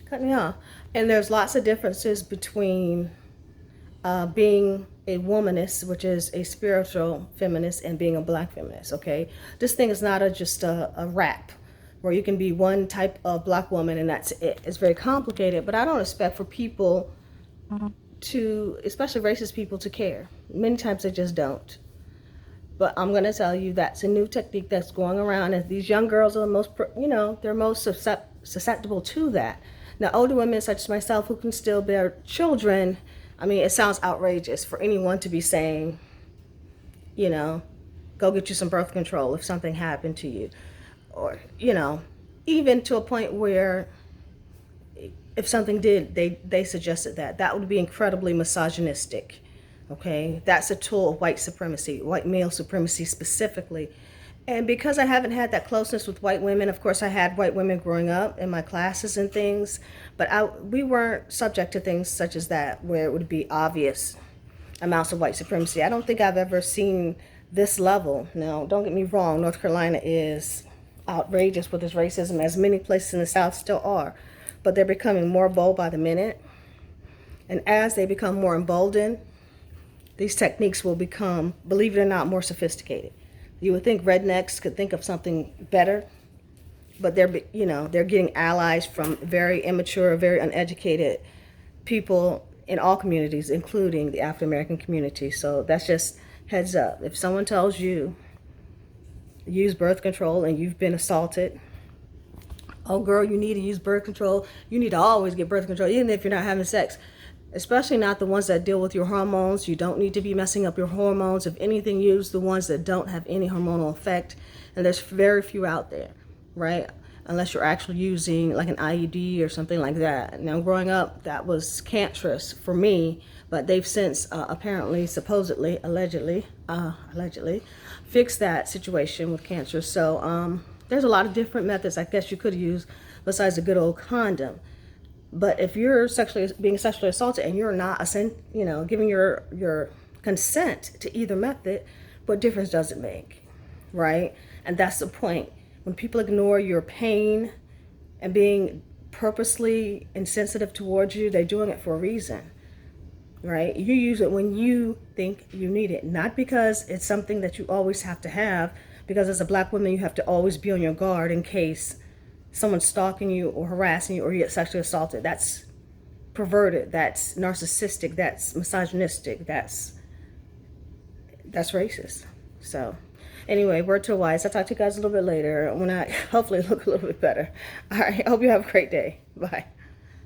Cut me off. And there's lots of differences between being a womanist, which is a spiritual feminist, and being a black feminist. Okay, this thing is not just a rap where you can be one type of black woman and that's it. It's very complicated, but I don't expect for people to, especially racist people, to care. Many times they just don't. But I'm going to tell you that's a new technique that's going around, and these young girls are the most, they're most susceptible to that. Now, older women such as myself who can still bear children, I mean, it sounds outrageous for anyone to be saying, you know, go get you some birth control if something happened to you. Or, even to a point where if something did, they suggested that would be incredibly misogynistic. Okay, that's a tool of white supremacy, white male supremacy specifically. And because I haven't had that closeness with white women, of course I had white women growing up in my classes and things, but we weren't subject to things such as that where it would be obvious amounts of white supremacy. I don't think I've ever seen this level. Now, don't get me wrong, North Carolina is outrageous with its racism, as many places in the South still are, but they're becoming more bold by the minute. And as they become more emboldened, these techniques will become, believe it or not, more sophisticated. You would think rednecks could think of something better, but they're getting allies from very immature, very uneducated people in all communities, including the African American community. So that's just heads up. If someone tells you use birth control and you've been assaulted, oh girl, you need to use birth control. You need to always get birth control, even if you're not having sex. Especially not the ones that deal with your hormones. You don't need to be messing up your hormones. If anything, use the ones that don't have any hormonal effect. And there's very few out there, right? Unless you're actually using like an IUD or something like that. Now, growing up, that was cancerous for me, but they've since apparently, supposedly, allegedly, fixed that situation with cancer. So there's a lot of different methods I guess you could use besides a good old condom. But if you're being sexually assaulted and you're not, giving your consent to either method, what difference does it make, right? And that's the point. When people ignore your pain and being purposely insensitive towards you, they're doing it for a reason, right? You use it when you think you need it, not because it's something that you always have to have, because as a black woman, you have to always be on your guard in case someone's stalking you or harassing you or you get sexually assaulted. That's perverted, that's narcissistic, that's misogynistic, that's racist. So anyway, word to the wise. I'll talk to you guys a little bit later when I hopefully look a little bit better. All right, I hope you have a great day. Bye.